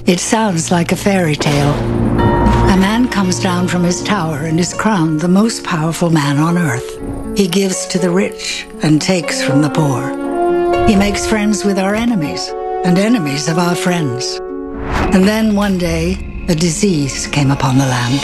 It sounds like a fairy tale. A man comes down from his tower and is crowned the most powerful man on earth. He gives to the rich and takes from the poor. He makes friends with our enemies and enemies of our friends. And then one day, a disease came upon the land.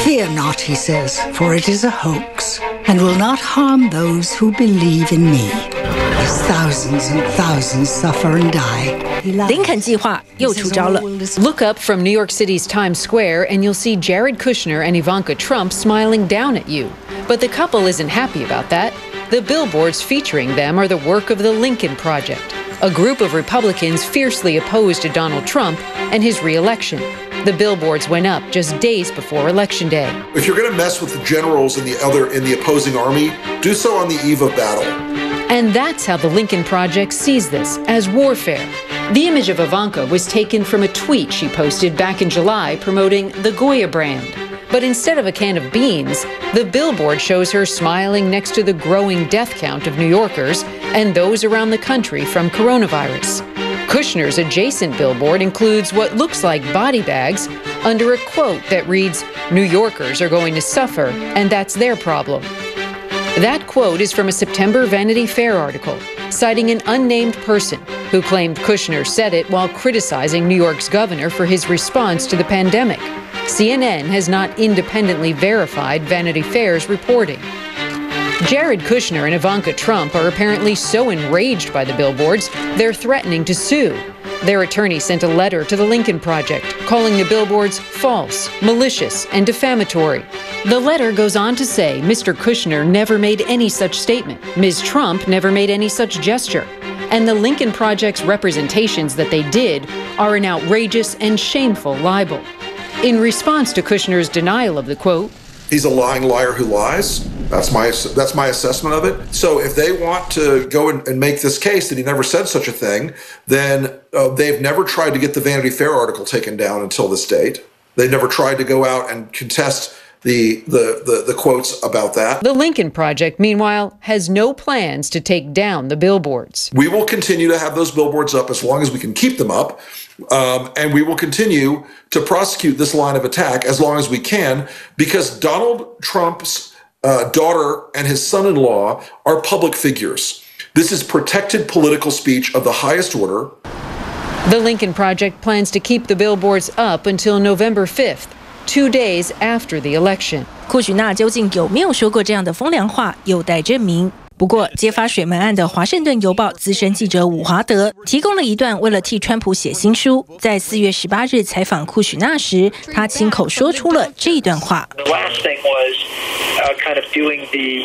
Fear not, he says, for it is a hoax, and will not harm those who believe in me. As thousands and thousands suffer and die. 林肯计划又出招了。Look up from New York City's Times Square and you'll see Jared Kushner and Ivanka Trump smiling down at you. But the couple isn't happy about that. The billboards featuring them are the work of the Lincoln Project, a group of Republicans fiercely opposed to Donald Trump and his re-election. The billboards went up just days before Election Day. If you're going to mess with the generals in the opposing army, do so on the eve of battle. And that's how the Lincoln Project sees this, as warfare. The image of Ivanka was taken from a tweet she posted back in July promoting the Goya brand. But instead of a can of beans, the billboard shows her smiling next to the growing death count of New Yorkers and those around the country from coronavirus. Kushner's adjacent billboard includes what looks like body bags under a quote that reads, "New Yorkers are going to suffer, and that's their problem." That quote is from a September Vanity Fair article, citing an unnamed person who claimed Kushner said it while criticizing New York's governor for his response to the pandemic. CNN has not independently verified Vanity Fair's reporting. Jared Kushner and Ivanka Trump are apparently so enraged by the billboards, they're threatening to sue. Their attorney sent a letter to the Lincoln Project, calling the billboards false, malicious, and defamatory. The letter goes on to say Mr. Kushner never made any such statement, Ms. Trump never made any such gesture, and the Lincoln Project's representations that they did are an outrageous and shameful libel. In response to Kushner's denial of the quote, "He's a lying liar who lies." That's my assessment of it. So if they want to go and make this case that he never said such a thing, then they've never tried to get the Vanity Fair article taken down until this date. They've never tried to go out and contest the quotes about that. The Lincoln Project, meanwhile, has no plans to take down the billboards. We will continue to have those billboards up as long as we can keep them up, and we will continue to prosecute this line of attack as long as we can, because Donald Trump's daughter and his son-in-law are public figures. This is protected political speech of the highest order. The Lincoln Project plans to keep the billboards up until November 5th, 2 days after the election. 库许纳究竟有没有说过这样的风凉话，有待证明。不过，揭发水门案的《华盛顿邮报》资深记者伍华德提供了一段为了替川普写新书，在4月18日采访库许纳时，他亲口说出了这一段话。Last thing was kind of doing the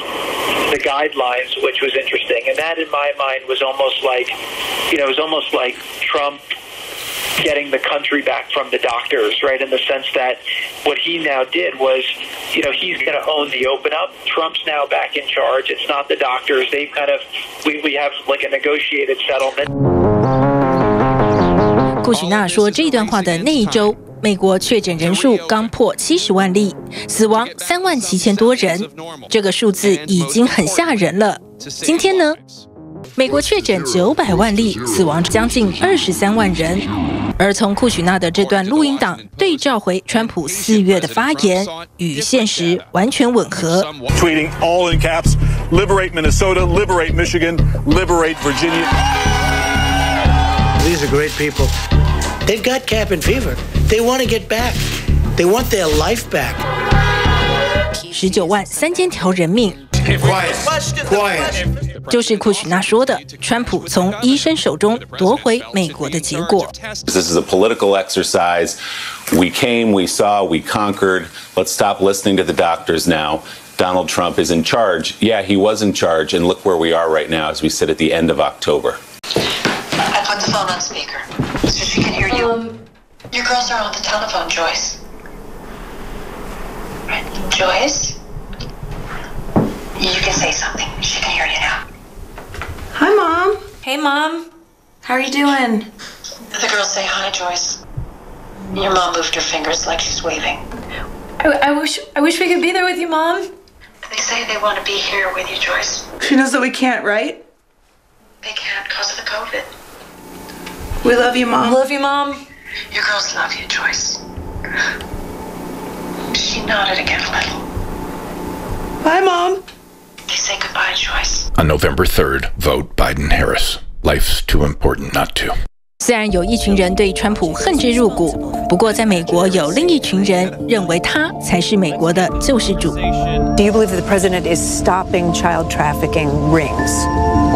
guidelines, which was interesting, and that in my mind was almost like, it was almost like Trump getting the country back from the doctors, right? In the sense that what he now did was, he's going to own the open up. Trump's now back in charge. It's not the doctors. They've kind of, we have like a negotiated settlement. 库许纳说这段话的那一周，美国确诊人数刚破70万例，死亡3万7000多人，这个数字已经很吓人了。今天呢？美国确诊900万例，死亡将近23万人。而从库许纳的这段录音档对照回川普4月的发言，与现实完全吻合。Tweeting all in caps, liberate Minnesota, liberate Michigan, liberate Virginia. These are great people. They've got cabin fever. They want to get back. They want their life back. 19万3000条人命。Quiet. 就是库许纳说的，川普从医生手中夺回美国的结果。This is a political exercise. We came, we saw, we conquered. Let's stop listening to the doctors now. Donald Trump is in charge. Yeah, he was in charge, and look where we are right now as we sit at the end of October. I put the phone on speaker so she can hear you. Your girls are on the telephone, Joyce. Right. Joyce? You can say something. She can hear you now. Hi, Mom. Hey, Mom. How are you doing? The girls say hi, Joyce. Your mom moved her fingers like she's waving. I wish we could be there with you, Mom. They say they want to be here with you, Joyce. She knows that we can't, right? They can't because of the COVID. We love you, Mom. Love you, Mom. Your girls love you, Joyce. She nodded again a little. Bye, Mom. Okay, say goodbye, Joyce. On November 3rd, vote Biden-Harris. Life's too important not to. 虽然有一群人对川普恨之入骨，不过在美国有另一群人认为他才是美国的救世主。Do you believe that the president is stopping child trafficking rings,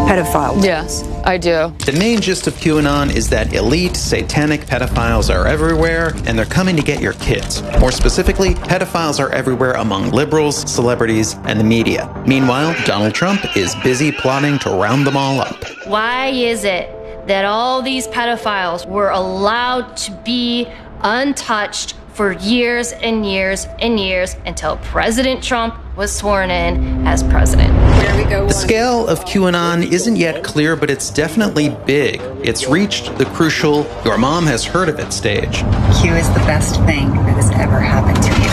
pedophiles? Yes, I do. The main gist of QAnon is that elite, satanic pedophiles are everywhere, and they're coming to get your kids. More specifically, pedophiles are everywhere among liberals, celebrities, and the media. Meanwhile, Donald Trump is busy plotting to round them all up. Why is it that all these pedophiles were allowed to be untouched for years and years and years until President Trump was sworn in as president? The scale of QAnon isn't yet clear, but it's definitely big. It's reached the crucial "your mom has heard of it" stage. Q is the best thing that has ever happened to you.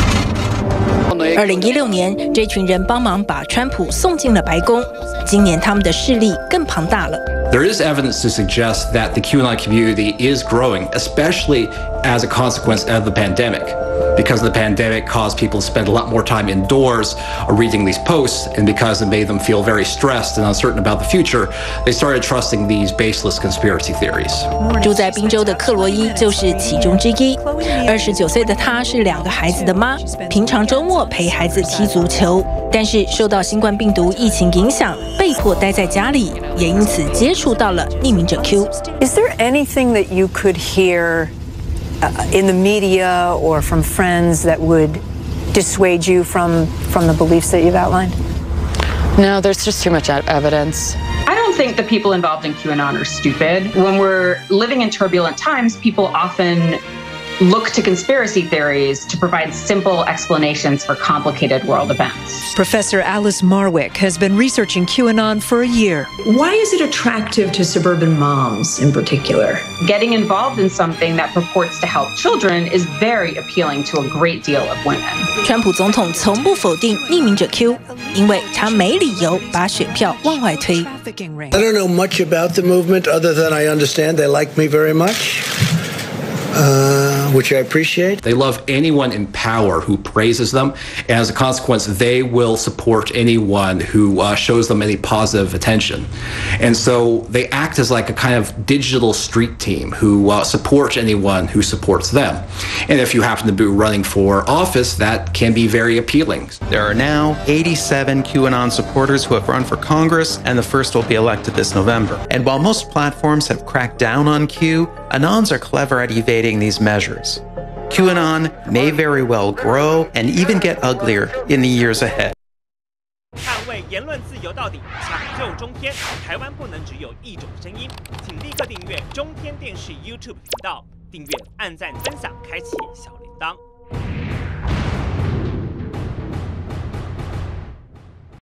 2016年，这群人帮忙把川普送进了白宫。今年他们的势力更庞大了。There is evidence to suggest that the QAnon community is growing, especially as a consequence of the pandemic. Because the pandemic caused people to spend a lot more time indoors reading these posts, and because it made them feel very stressed and uncertain about the future, they started trusting these baseless conspiracy theories. 住在宾州的克罗伊就是其中之一。29岁的她是2个孩子的妈，平常周末陪孩子踢足球，但是受到新冠病毒疫情影响，被迫待在家里，也因此接触到了匿名者 Q。Is there anything that you could hear in the media or from friends that would dissuade you from the beliefs that you've outlined? No, there's just too much evidence. I don't think the people involved in QAnon are stupid. When we're living in turbulent times, people often look to conspiracy theories to provide simple explanations for complicated world events. Professor Alice Marwick has been researching QAnon for a year. Why is it attractive to suburban moms in particular? Getting involved in something that purports to help children is very appealing to a great deal of women. 川普总统从不否定匿名者 Q， 因为他没理由把选票往外推。I don't know much about the movement other than I understand they like me very much. Which I appreciate. They love anyone in power who praises them, and as a consequence, they will support anyone who shows them any positive attention. And so they act as like a kind of digital street team who support anyone who supports them. And if you happen to be running for office, that can be very appealing. There are now 87 QAnon supporters who have run for Congress, and the first will be elected this November. And while most platforms have cracked down on Q, Anons are clever at evading these measures. QAnon may very well grow and even get uglier in the years ahead. 捍卫言论自由到底，抢救中天，台湾不能只有一种声音，请立刻订阅中天电视 YouTube 频道，订阅、按赞、分享，开启小铃铛。